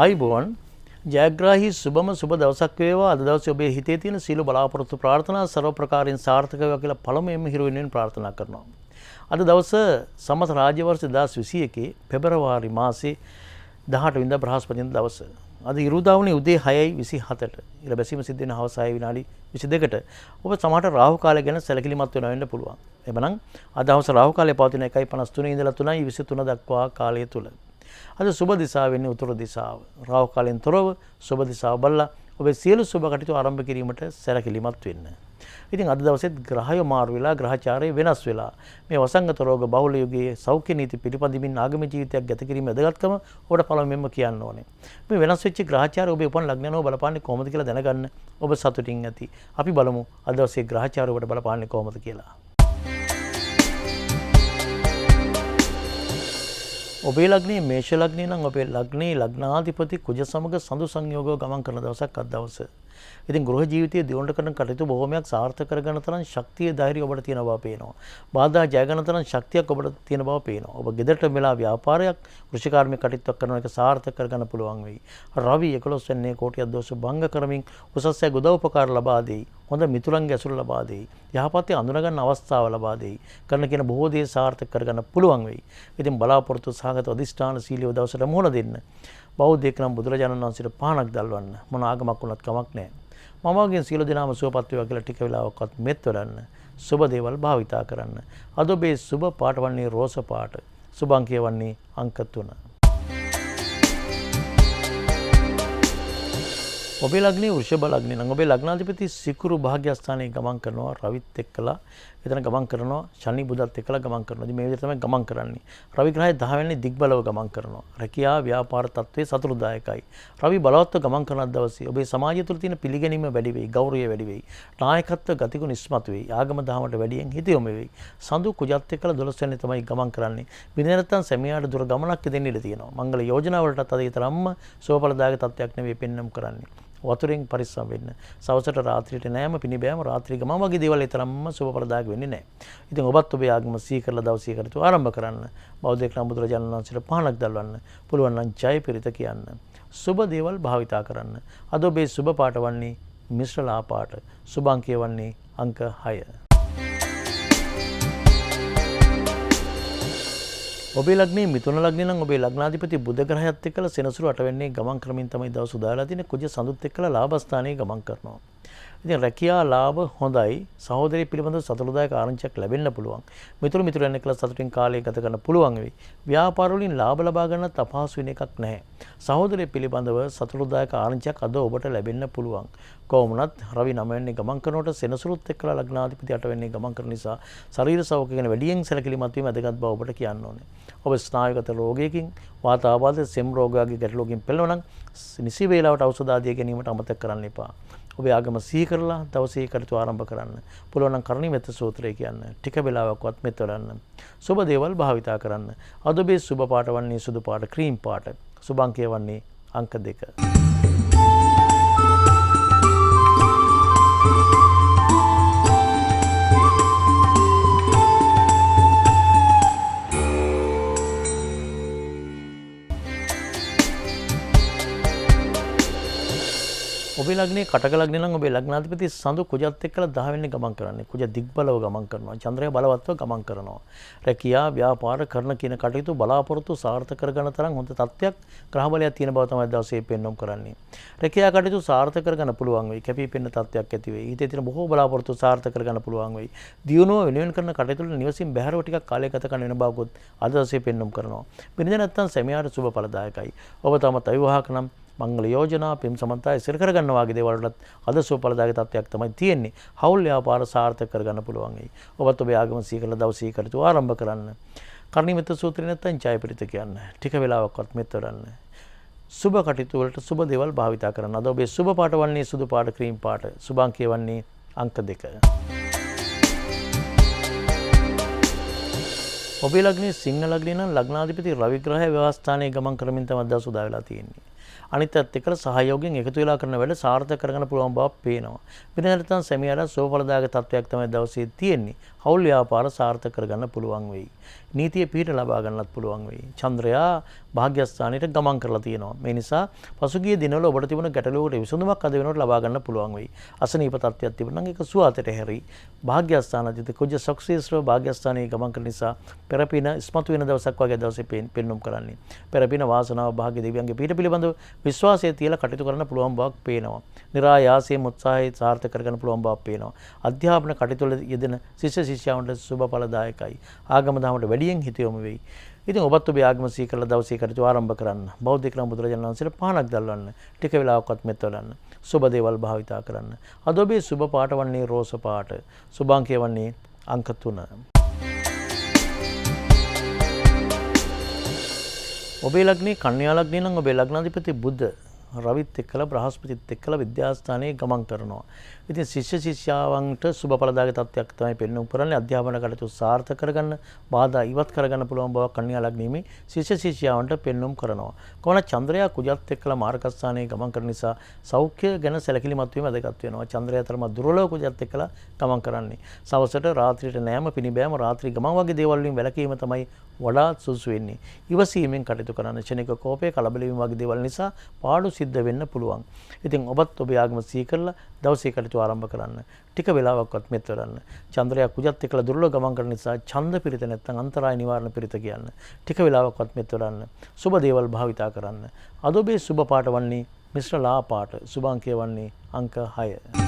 ආයිබෝන් ජයග්‍රාහී සුබම සුබ දවසක් වේවා. අද දවසේ ඔබේ හිතේ තියෙන සීල බලාපොරොත්තු ප්‍රාර්ථනා ਸਰව ප්‍රකාරයෙන් සාර්ථක වේවා කියලා පළමුවෙන්ම හිරු වෙනුවෙන් ප්‍රාර්ථනා කරනවා. අද දවස සමත රාජ්‍ය වර්ෂ 2021 පෙබරවාරි මාසේ 18 වෙනිදා බ්‍රහස්පතින්දා දවස. අද ඉරුදාවනේ උදේ 6:27ට ඉර බැසීම සිද්ධ වෙන හවස 6 විනාඩි 22ට ඔබ සමහරට රාහු කාලය ගැන සැලකිලිමත් වෙන්න පුළුවන්. එබනම් අද දවස රාහු කාලය පවතින 1:53 ඉඳලා 3:23 දක්වා කාලය තුල අද සුබ දිශාව වෙන්නේ උතුරු දිශාව. රාහු කාලෙන් තොරව සුබ දිශාව බලලා ඔබේ සියලු සුබ කටයුතු ආරම්භ කිරීමට සැලකිලිමත් වෙන්න. ඉතින් අද දවසෙත් ග්‍රහය මාරු වෙලා ග්‍රහචාරය වෙනස් වෙලා මේ වසංගත රෝග බහුල යුගයේ සෞඛ්‍ය නීති පිළිපදිමින් ආගමික ජීවිතයක් ගත කිරීමේ වැදගත්කම ඔබට පළමුවෙන්ම කියන්න ඕනේ. මේ වෙනස් වෙච්ච ග්‍රහචාරය ඔබේ උපන් ලග්නයනෝ බලපාන්නේ කොහොමද කියලා දැනගන්න ඔබ සතුටින් ඇති. අපි බලමු අද දවසේ ග්‍රහචාරය ඔබට බලපාන්නේ කොහොමද කියලා. ඔබේ ලග්නේ මේෂ ලග්නේ නම් ඔබේ ලග්නේ ලග්නාධිපති කුජ සමග සඳු සංයෝගව ගමන් කරන දවසක් අද දවස. ඉතින් ගෘහ ජීවිතයේ දියුණු කරන කටයුතු බොහොමයක් සාර්ථක කරගන්න තරම් ශක්තිය ධෛර්යය ඔබට තියෙන බව පේනවා. බාධා ජය ගන්න තරම් ශක්තියක් ඔබට තියෙන බව පේනවා. ඔබ ගෙදරට වෙලා ව්‍යාපාරයක් කෘෂිකාර්මික කටයුත්තක් කරන එක සාර්ථක කරගන්න පුළුවන් වෙයි. රවි 11 වෙනිදා කෝටියක් දෝෂ භංග කරමින් උසස්ය උදව්පකාර ලබා දෙයි. හොඳ මිතුරන්ගේ ඇසුර ලබා දෙයි. යහපතේ අඳුන ගන්න අවස්ථාව ලබා දෙයි. කරන කියන බොහෝ දේ සාර්ථක කරගන්න පුළුවන් වෙයි. ඉතින් බලාපොරොත්තු සහගත අධිෂ්ඨාන සීලිය දවසට මුහුණ දෙන්න. බෞද්ධයෙක් නම් බුදුරජාණන් වහන්සේට පහනක් දල්වන්න. මොන ආගමක් වුණත් කමක් නැහැ. මමගෙන් සියලු දෙනාම සුවපත් වේවා කියලා ටික වෙලාවක්වත් මෙත් වඩන්න. සුබ දේවල් භාවිතා කරන්න. අද ඔබේ සුබ පාට වන්නේ රෝස පාට. සුබ අංකය වන්නේ අංක 3. ඔබේ ලග්නේ වෘෂභ ලග්නේ නම් ඔබේ ලග්නාධිපති සිකුරු භාග්‍යස්ථානයේ ගමන් කරනවා රවිත් එක්කලා. එතන ගමන් කරනවා ශනි බුධත් එක්කලා ගමන් කරනවා. ඉතින් මේ විදිහට තමයි ගමන් කරන්නේ. රවි ග්‍රහය 10 වෙනි දිග්බලව ගමන් කරනවා. රැකියාව ව්‍යාපාර තත්ත්වයේ සතුටුදායකයි. රවි බලවත්ව ගමන් කරන දවසේ ඔබේ සමාජය තුළ තියෙන පිළිගැනීම වැඩි වෙයි, ගෞරවය වැඩි වෙයි. නායකත්ව ගතිගුණ ඉස්මතු වෙයි. ආගම දහමට වැඩියෙන් හිත යොමු වෙයි. සඳු කුජත් එක්කලා 12 වෙනි තමයි ගමන් කරන්නේ. බිඳ නැත්තම් සැමියාට දුර ගමනක් දෙන්න ඉඩ තියෙනවා. මංගල යෝජනා වලටත් අද තරම්ම සුවඵලදායක තත්ත්වයක් නෙවෙයි පෙන්වන්න කරන්නේ. වතුරෙන් පරිස්සම් වෙන්න. සවසට රාත්‍රියට නෑම පිණිබෑම රාත්‍රී ගම වගේ දේවල් තරම්ම සුබඵලදායක වෙන්නේ නැහැ. ඉතින් ඔබත් ඔබේ ආගම සිහි කරලා දවසේ කටයුතු ආරම්භ කරන්න. බෞද්ධයෙක් නම් බුදුරජාණන් වහන්සේට පහනක් දල්වන්න. පුළුවන් නම් ජය පිරිත කියන්න. සුබ දේවල් භාවිතා කරන්න. අද ඔබේ සුබ පාට වන්නේ මිශ්‍ර ලා පාට. සුබ අංකය වන්නේ අංක 6. ඔබේ ලග්නේ මිථුන ලග්නේ නම් ඔබේ ලග්නාධිපති බුධ ග්‍රහයත් එක්කලා සෙනසුරු 8 වෙනිදා ගමන් කරමින් තමයි දවස් උදාලා තියෙන්නේ. කුජ සඳුත් එක්කලා ලාභස්ථානයේ ගමන් කරනවා. ඉතින් රැකියා ලාභ හොඳයි. සහෝදරයෙක් පිළිබඳව සතුටුදායක ආරංචියක් ලැබෙන්න පුළුවන්. මිතුරන් එක්කලා සතුටින් කාලය ගත කරන්න පුළුවන් වෙයි. ව්‍යාපාර වලින් ලාභ ලබා ගන්නත් අපහසු වෙන එකක් නැහැ. සහෝදරයෙක් පිළිබඳව සතුටුදායක ආරංචියක් අද ඔබට ලැබෙන්න පුළුවන්. කොහොමුණත් රවි 9 වෙනිදා ගමන් කරනකොට සෙනසුරුත් එක්කලා ලග්නාධිපති 8 වෙනිදා ගමන් කරන නිසා ශරීර සෞඛ්‍ය ගැන වැඩියෙන් සැලකිලිමත් වීම වැදගත් බව ඔබට කියන්න ඕනේ. ඔබ ස්නායුගත රෝගයකින් වාතාබාධ සෙම් රෝග වගේ ගැටලුවකින් පෙළෙනවා නම් නිසි වේලාවට ඖෂධ ආදිය ගැනීමට අමතක කරන්න එපා. ඔබේ ආගම සිහි කරලා දවසේ කටයුතු ආරම්භ කරන්න. පුළුවන් නම් කරණීයමෙත්ත සූත්‍රය කියන්න. ටික වෙලාවක්වත් මෙත් වඩන්න. සුබ දේවල් භාවිතා කරන්න. අද ඔබේ සුබ පාට වන්නේ සුදු පාට ක්‍රීම් පාට. සුබ අංකය වන්නේ අංක 2. ඔබේ ලග්නේ කටක ලග්නේ නම් ඔබේ ලග්නාධිපති සඳු කුජත් එක්කලා 10 වෙනි ගමන් කරන්නේ. කුජ දිග්බලව ගමන් කරනවා. චන්ද්‍රය බලවත්ව ගමන් කරනවා. රැකියා ව්‍යාපාර කරන කියන කටයුතු බලාපොරොත්තු සාර්ථක කරගන්න තරම් හොඳ තත්ත්වයක් ග්‍රහ බලයක් තියෙන බව තමයි දවසේ පෙන්වම් කරන්නේ. රැකියා කටයුතු සාර්ථක කරගන්න පුළුවන් වෙයි. කැපී පෙනෙන තත්ත්වයක් ඇති වෙයි. හිතේ තියෙන බොහෝ බලාපොරොත්තු සාර්ථක කරගන්න පුළුවන් වෙයි. දියුණුව වෙනුවෙන් කරන කටයුතු වල නිවසින් බැහැරව ටිකක් කාලය ගත කරන්න වෙන බවකුත් අද දවසේ පෙන්වම් කරනවා. බිරිඳ නැත්තම් සැමියාට සුබ ඵලදායකයි. ඔබ තමත් අවිවාහක නම් මංගල යෝජනා පින් සමන්තය ඉස්සර කරගන්න වාගේ දේවල් වලත් අද සුවඵලදායක තත්ත්වයක් තමයි තියෙන්නේ. හවුල් ව්‍යාපාර සාර්ථක කරගන්න පුළුවන් වෙයි. ඔබත් ඔබේ ආගම සිහි කරලා දවසේ කටයුතු ආරම්භ කරන්න. කරණීයමෙත්ත සූත්‍රය නැත්තම් ජයපිරිත කියන්න. ටික වෙලාවක්වත් මෙත් වඩන්න. සුබ කටයුතු වලට සුබ දේවල් භාවිතා කරන්න. අද ඔබේ සුබ පාට වන්නේ සුදු පාට ක්‍රීම් පාට. සුබ අංකය වන්නේ අංක 2. ඔබේ ලග්නේ සිංහ ලග්නේ නම් ලග්නාධිපති රවි ග්‍රහය ව්‍යවස්ථානයේ ගමන් කරමින් තමයි දවස් උදා වෙලා තියෙන්නේ. අනිත්‍යත් එක්කලා සහයෝගයෙන් එකතු වෙලා කරන වැඩ සාර්ථක කරගන්න පුළුවන් බවක් පේනවා. වෙන නැත්නම් සැමියාට සුවඵලදායක තත්වයක් තමයි දවසේ තියෙන්නේ. හවුල් ව්‍යාපාර සාර්ථක කරගන්න පුළුවන් වෙයි. නීතිය පිහිට ලබා ගන්නත් පුළුවන් වෙයි. චන්ද්‍රයා භාග්‍යස්ථානයට ගමන් කරලා තියෙනවා. මේ නිසා පසුගිය දිනවල ඔබට තිබුණ ගැටලුවකට විසඳුමක් අද වෙනකොට ලබා ගන්න පුළුවන් වෙයි. අසනීප තත්ත්වයක් තිබුණා නම් ඒක සුවාතට හැරි. භාග්‍යස්ථානදිත කුජ සක්සේස්රව භාග්‍යස්ථානයේ ගමන් කරන නිසා පෙරපින ඉස්මතු වෙන දවසක් වගේ දවසේ පෙන්눔 කරන්නේ. පෙරපින වාසනාව භාග්‍ය දෙවියන්ගේ පිහිට පිළිබඳව විශ්වාසය තියලා කටයුතු කරන්න පුළුවන් බවක් පේනවා. නිරායාසයෙන් උත්සාහය සාර්ථක කරගන්න පුළුවන් බවක් පේනවා. අධ්‍යාපන කටයුතු වල යෙදෙන ශිෂ්‍ය ශිෂ්‍යාවන්ට සුබ ඵලදායකයි. ආගම දහමට වැඩියෙන් හිත යොමු වෙයි. ඉතින් ඔබත් ඔබේ ආගම සිහි කරලා දවසේ කටයුතු ආරම්භ කරන්න. බෞද්ධ ක්‍රම බුදුරජාණන් වහන්සේට පහනක් දැල්වන්න. ටික වෙලාවක්වත් මෙත් වඩන්න. සුබ දේවල් භාවිතා කරන්න. අද ඔබේ සුබ පාට වන්නේ රෝස පාට. සුභාංකය වන්නේ අංක 3. ඔබේ ලග්නේ කන්‍යා ලග්නේ නම් ඔබේ ලග්නාධිපති බුධ රවිත් එක්කලා බ්‍රහස්පතිත් එක්කලා විද්‍යාස්ථානයේ ගමන් කරනවා. ඉතින් ශිෂ්‍ය ශිෂ්‍යාවන්ට සුබ ඵලදායක තත්ත්වයක් තමයි පෙන්වන්න කරන්නේ. අධ්‍යාපන කටයුතු සාර්ථක කරගන්න, බාධා ඉවත් කරගන්න පුළුවන් බවක් කන්‍යා ලග්නෙමේ ශිෂ්‍ය ශිෂ්‍යාවන්ට පෙන්වන්න කරනවා. කොහොමද චන්ද්‍රයා කුජත් එක්කලා මාර්ගස්ථානයේ ගමන් කරන නිසා සෞඛ්‍ය ගැන සැලකිලිමත් වීම වැදගත් වෙනවා. චන්ද්‍රයා තරම දුර්වලව කුජත් එක්කලා ගමන් කරන්නේ. සවසට රාත්‍රියට නෑම පිනිබෑම රාත්‍රී ගමන් වගේ දේවල් වලින් වැළකීම තමයි වඩාත් සුසු වෙන්නේ. ඉවසීමෙන් කටයුතු කරන්න. ක්ෂණික කෝපය, කලබල වීම වගේ දේවල් නිසා පාඩු සිද්ධ වෙන්න පුළුවන්. ඉතින් ඔබත් ඔබේ ආගම සිහි කරලා දවසේ කටයුතු ආරම්භ කරන්න. ටික වෙලාවක්වත් මෙත් වඩන්න. චන්ද්‍රයා කුජත් එක්කලා දුර්වල ගමන් කරන නිසා ඡන්ද පිරිත නැත්නම් අන්තරාය නිවාරණ පිරිත කියන්න. ටික වෙලාවක්වත් මෙත් වඩන්න. සුබ දේවල් භාවිතා කරන්න. අද ඔබේ සුබ පාට වන්නේ මිශ්‍ර ලා පාට. සුභාංකය වන්නේ අංක 6.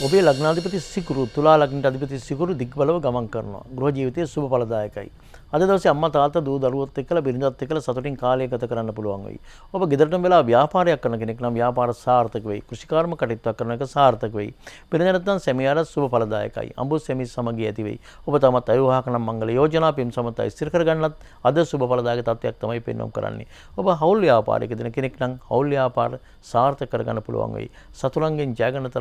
ඔබේ ලග්නාධිපති සිකුරු තුලා ලග්නට අධිපති සිකුරු දිග්බලව ගමන් කරනවා. ගෘහ ජීවිතයේ සුබ ඵලදායකයි. අද දවසේ අම්මා තාත්තා දූ දරුවොත් එක්කලා බිරිඳත් එක්කලා සතුටින් කාලය ගත කරන්න පුළුවන් වෙයි. ඔබ ගෙදරටම වෙලා ව්‍යාපාරයක් කරන කෙනෙක් නම් ව්‍යාපාර සාර්ථක වෙයි. කෘෂිකාර්ම කටයුත්තක් කරන එක සාර්ථක වෙයි. බිරිඳ නැත්නම් සැමියාට සුබ ඵලදායකයි. අඹු සැමි සමගිය ඇති වෙයි. ඔබ තමත් අයෝහක නම් මංගල යෝජනා පින් සමත ස්ථිර කරගන්නත් අද සුබ ඵලදායක තත්ත්වයක් තමයි පෙන්වම් කරන්නේ. ඔබ හවුල් ව්‍යාපාරයක දෙන කෙනෙක් නම් හවුල් ව්‍යාපාර සාර්ථක කරගන්න පුළුවන් වෙයි. සතුරන්ගෙන් ජය ගන්න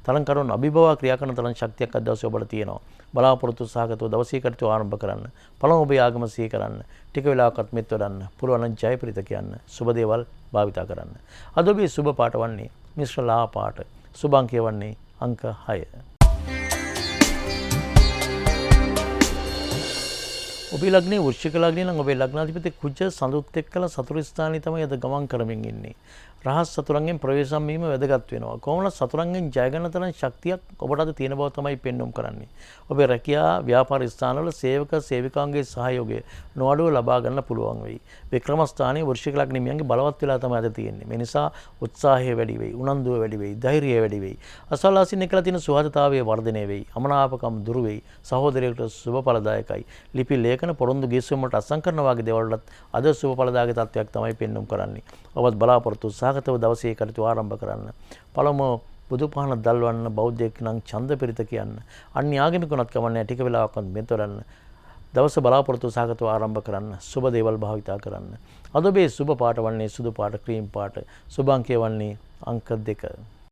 තරම් කරුණ අභිභව ක්‍රියා කරන තරම් ශක්තියක් අද දවසේ ඔබට තියෙනවා. බලාපොරොත්තු සහගතව දවසේ කටයුතු ආරම්භ කරන්න. පළමු ඔබේ ආගම සිහි කරන්න. ටික වෙලාවක්වත් මෙත් වඩන්න. පුළුවන් නම් ජය පිරිත කියන්න. සුබ දේවල් භාවිතා කරන්න. අද ඔබේ සුබ පාට වන්නේ මිශ්‍ර ලා පාට. සුභාංකය වන්නේ අංක 6. ඔබේ ලග්නේ වෘශ්චික ලග්නේ නම් ඔබේ ලග්නාධිපති කුජ සඳුත් එක්කලා සතුරු ස්ථානයේ තමයි අද ගමන් කරමින් ඉන්නේ. රහස් සතුරන්ගෙන් ප්‍රවේශම් වීම වැදගත් වෙනවා. කොහොමද සතුරන්ගෙන් ජය ගන්න තරම් ශක්තියක් ඔබට අද තියෙන බව තමයි පෙන්වුම් කරන්නේ. ඔබේ රැකියා ව්‍යාපාර ස්ථානවල සේවක සේවිකාන්ගේ සහයෝගය නොඅඩුව ලබා ගන්න පුළුවන් වෙයි. වික්‍රම ස්ථානයේ වෘශ්චික ලග්නෙමියන්ගේ බලවත් වෙලා තමයි අද තියෙන්නේ. මේ නිසා උත්සාහය වැඩි වෙයි, උනන්දුව වැඩි වෙයි, ධෛර්යය වැඩි වෙයි. අසල්ලාසින් එක්කලා තියෙන සුහදතාවය වර්ධනය වෙයි. අමනාපකම් දුරු වෙයි. සහෝදරයෙකුට සුබ ඵලදායකයි. ලිපි ලේඛන පොරොන්දු ගිස්සුම් වලට අසංකරන වගේ දේවල් වලත් අද සුබ ඵලදායක තත්වයක් තමයි පෙන්වුම් කරන්නේ. ඔබත් බලාපොරොත්තු සහගතව දවසේ කටයුතු ආරම්භ කරන්න. පළමුව බුදු පහන දල්වන්න බෞද්ධයෙක් නම් ඡන්ද පිරිත කියන්න. අන්‍ය ආගමිකුණත් කමන්නේ ටික වෙලාවක්වත් මෙත් වඩන්න. දවස බලාපොරොත්තු සහගතව ආරම්භ කරන්න. සුබ දේවල් භාවිතා කරන්න. අද ඔබේ සුබ පාට වන්නේ සුදු පාට ක්‍රීම් පාට. සුභාංකය වන්නේ අංක 2.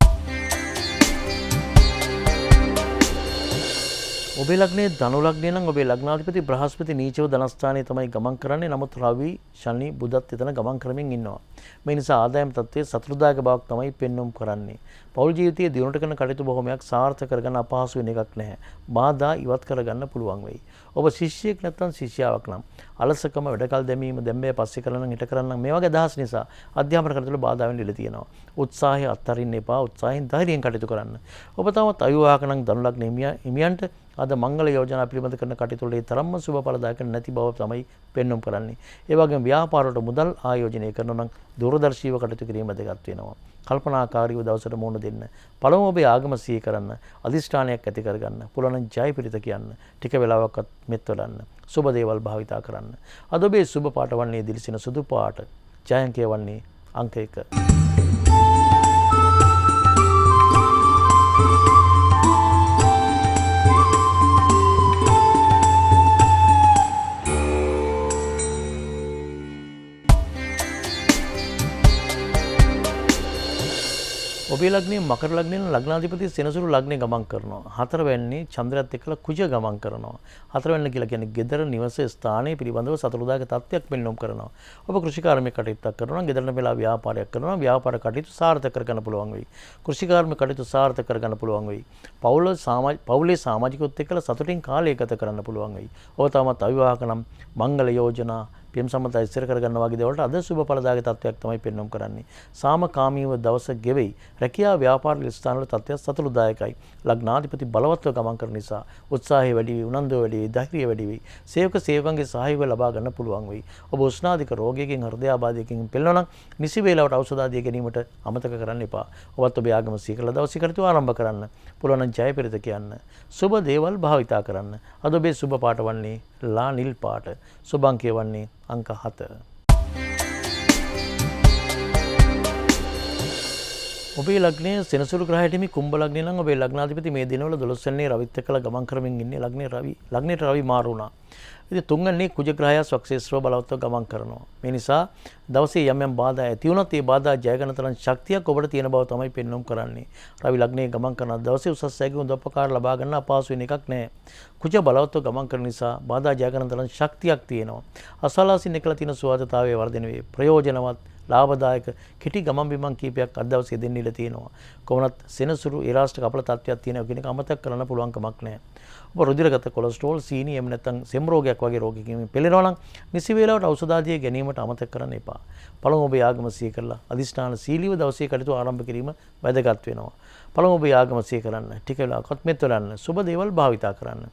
ඔබේ ලග්නේ ධනු ලග්නේ නම් ඔබේ ලග්නාධිපති බ්‍රහස්පති නීචව ධනස්ථානයේ තමයි ගමන් කරන්නේ. නමුත් රවි, ශනි, බුධත් එතන ගමන් කරමින් ඉන්නවා. මේ නිසා ආදායම් තත්ත්වයේ සතුටුදායක බවක් තමයි පෙන්වුම් කරන්නේ. පෞල් ජීවිතයේ දියුණුවට කරන කටයුතු බොහොමයක් සාර්ථක කරගන්න අපහසු වෙන එකක් නැහැ. බාධා ඉවත් කරගන්න පුළුවන් වෙයි. ඔබ ශිෂ්‍යයෙක් නැත්නම් ශිෂ්‍යාවක් නම් අලසකම, වැඩකල් දැමීම, දැම්බේ පස්සේ කරලා නම් හිට කරලා නම් මේ වගේ අදහස් නිසා අධ්‍යාපන කටයුතු වල බාධා වෙන්න ඉඩ තියෙනවා. උත්සාහය අත්හරින්න එපා. උත්සාහයෙන් ධෛර්යයෙන් කටයුතු කරන්න. ඔබ තවමත් අයෝහක නම් ධනු ලග්නේ හිමියන්ට අද මංගල යෝජනා පිළිබඳ කරන කටයුතු වල තරම්ම සුබ ඵලදායක නැති බව තමයි පෙන්වුම් කරන්නේ. ඒ වගේම ව්‍යාපාරවලට මුදල් ආයෝජනය කරනවා නම් දූරදර්ශීව කටයුතු කිරීම වැදගත් වෙනවා. කල්පනාකාරීව දවසට මුහුණ දෙන්න. පළමුව ඔබේ ආගම සිහි කරන්න. අදිෂ්ඨානයක් ඇති කරගන්න. පුළුවන් නම් ජය පිරිත කියන්න. ටික වෙලාවක්වත් මෙත් වඩන්න. සුබ දේවල් භාවිතා කරන්න. අද ඔබේ සුබ පාට වන්නේ දිලිසෙන සුදු පාට. ජයංකය වන්නේ අංක 1. ඔබේ ලග්නයේ මකර ලග්නයේ ලග්නාධිපති සෙනසුරු ලග්නේ ගමන් කරනවා. 4 වෙන්නේ චන්ද්‍රයත් එක්කලා කුජ ගමන් කරනවා. 4 වෙනි කියලා කියන්නේ ගෙදර නිවස ස්ථානයේ පිළිබඳව සතුටුදායක තත්ත්වයක් පෙන්වම් කරනවා. ඔබ කෘෂිකාර්මික කටයුත්තක් කරනවා. ගෙදරට වෙලා ව්‍යාපාරයක් කරනවා. ව්‍යාපාර කටයුතු සාර්ථක කරගන්න පුළුවන් වෙයි. කෘෂිකාර්මික කටයුතු සාර්ථක කරගන්න පුළුවන් වෙයි. පවුලේ සමාජිකයොත් එක්කලා සතුටින් කාලය ගත කරන්න පුළුවන් වෙයි. ඔබ තාමත් අවිවාහක නම් මංගල යෝජනා පියම් සම්මත ඉස්සර කරගන්න වගේ දේවල්ට අද සුබ ඵලදායක තත්වයක් තමයි පෙන්වම් කරන්නේ. සාමකාමීව දවස ගෙවෙයි. රැකියාව ව්‍යාපාර ස්ථානවල තත්ත්වය සතුටුදායකයි. ලග්නාධිපති බලවත්ව ගමන් කරන නිසා උත්සාහය වැඩි වෙයි, උනන්දුව වැඩි වෙයි, ධෛර්යය වැඩි වෙයි. සේවක සේවකයන්ගේ සහයෝගය ලබා ගන්න පුළුවන් වෙයි. ඔබ උෂ්ණාධික රෝගයකින් හෘදයාබාධයකින් පෙළෙනවා නම් නිසි වේලාවට ඖෂධ ආදිය ගැනීමට අමතක කරන්න එපා. ඔබත් ඔබේ ආගම සීකරලා දවසේ කටයුතු ආරම්භ කරන්න. පුළුවන් නම් ජය පෙරත කියන්න. සුබ දේවල් භාවිතා කරන්න. අද ඔබේ සුබ පාට වන්නේ ලා නිල් පාට. සුබ අංකය වන්නේ අංක 7. ඔබේ ලග්නයේ සෙනසුරු ග්‍රහයට හිමි කුම්භ ලග්නය නම් ඔබේ ලග්නාධිපති මේ දිනවල 12 වෙනි රවිත් එක්කලා ගමන් කරමින් ඉන්නේ. ලග්නයට රවි මාරු වුණා. ඉතින් 3 වෙනි කුජ ග්‍රහය ස්වක්ෂේත්‍රව බලවත්ව ගමන් කරනවා. මේ නිසා දවසේ යම් යම් බාධා ඇති වුණත් ඒ බාධා ජය ගන්න තරම් ශක්තියක් ඔබට තියෙන බව තමයි පෙන්වුම් කරන්නේ. රවි ලග්නයේ ගමන් කරන දවසේ උසස් සැකේ උදව්පකාර ලබා ගන්න අපහසු වෙන එකක් නෑ. කුජ බලවත්ව ගමන් කරන නිසා බාධා ජය ගන්න තරම් ශක්තියක් තියෙනවා. අසලාසින් එකලා තියෙන සුවදතාවයේ වර්ධනය වේ. ප්‍රයෝජනවත් ලාභදායක කෙටි ගමන් බිමන් කීපයක් අද දවසේ දෙන්න ඉඩ තියෙනවා. කොහොමත් සෙනසුරු ඉරාෂ්ට්‍ර කපල තත්ත්වයක් තියෙනවා කියන එක අමතක කරන්න පුළුවන් කමක් නැහැ. ඔබ රුධිරගත කොලෙස්ටරෝල්, සීනි එහෙම නැත්නම් සෙම් රෝගයක් වගේ රෝගයකින් පෙළෙනවා නම් නිසි වේලාවට ඖෂධ ආදිය ගැනීමට අමතක කරන්න එපා. පළමුව ඔබේ ආගම සිහි කරලා අදිෂ්ඨාන සීලීව දවසේ කටයුතු ආරම්භ කිරීම වැදගත් වෙනවා. පළමුව ඔබේ ආගම සිහි කරන්න. ටික වෙලාවකට මෙත් වලන්න. සුබ දේවල් භාවිතා කරන්න.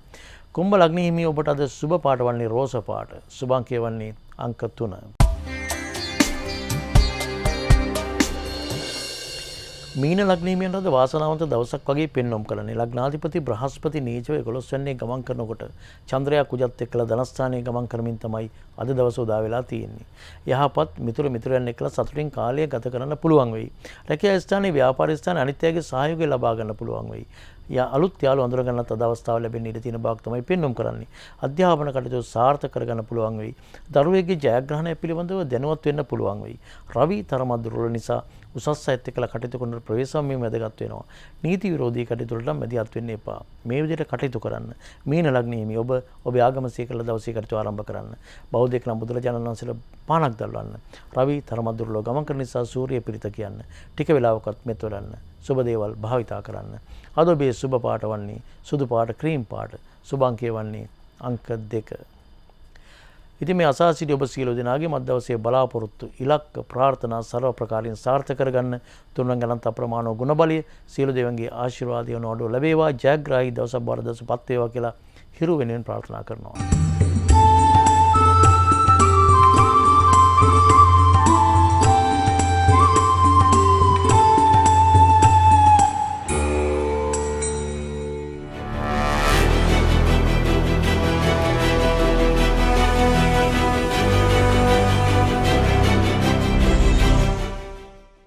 කුම්භ ලග්න හිමි ඔබට අද සුබ පාට වන්නේ රෝස පාට. සුබ අංකය වන්නේ අංක 3. මීන ලග්නීමයන්ට අද වාසනාවන්ත දවසක් වගේ පෙන්වම් කරන්නේ. ලග්නාධිපති බ්‍රහස්පති නීචව 11 වෙනිදා ගමන් කරනකොට චන්ද්‍රයා කුජත් එක්කලා ධනස්ථානයේ ගමන් කරමින් තමයි අද දවස උදා වෙලා තියෙන්නේ. යහපත් මිතුරයන් එක්කලා සතුටින් කාලය ගත කරන්න පුළුවන් වෙයි. රැකියා ස්ථානයේ ව්‍යාපාර ස්ථානයේ අනිත්‍යයේ සහයෝගය ලබා ගන්න පුළුවන් වෙයි. අලුත් යාළු අඳුර ගන්නත් අද අවස්ථාව ලැබෙන්න ඉඩ තියෙන බවක් තමයි පෙන්වම් කරන්නේ. අධ්‍යාපන කටයුතු සාර්ථක කරගන්න පුළුවන් වෙයි. දරුවෙක්ගේ ජයග්‍රහණය පිළිබඳව දැනුවත් වෙන්න පුළුවන් වෙයි. රවි තරමක් දුර්වල නිසා උසස් සාහිත්‍ය කළ කටයුතු කරන ප්‍රවේශම් මේ වැදගත් වෙනවා. නීති විරෝධී කටයුතු වලට මැදිහත් වෙන්න එපා. මේ විදිහට කටයුතු කරන්න. මීන ලග්නයේ ඔබ ඔබේ ආගම සීකරලා දවසේ කටයුතු ආරම්භ කරන්න. බෞද්ධයෙක් නම් බුදුරජාණන් වහන්සේලා පානක් දල්වන්න. රවි තරමක් දුර්වල ගමන් කරන නිසා සූර්ය පිරිත කියන්න. ටික වෙලාවකත් මෙත් වලන්න. සුබ දේවල් භාවිතා කරන්න. අද ඔබේ සුබ පාට වන්නේ සුදු පාට ක්‍රීම් පාට. සුබ අංකය වන්නේ අංක 2. ඉතින් මේ අසාසිරි ඔබ සියලු දෙනාගේ මත් දවසේ බලාපොරොත්තු ඉලක්ක ප්‍රාර්ථනා සර්ව ප්‍රකාරයෙන් සාර්ථක කරගන්න තුන්වන් ගණන්ත අප්‍රමාණව ගුණබලිය සියලු දෙවියන්ගේ ආශිර්වාදය නොඅඩුව ලැබේවා. ජයග්‍රාහී දවසක් බාර දවසපත් වේවා කියලා හිරු වෙනුවෙන් ප්‍රාර්ථනා කරනවා.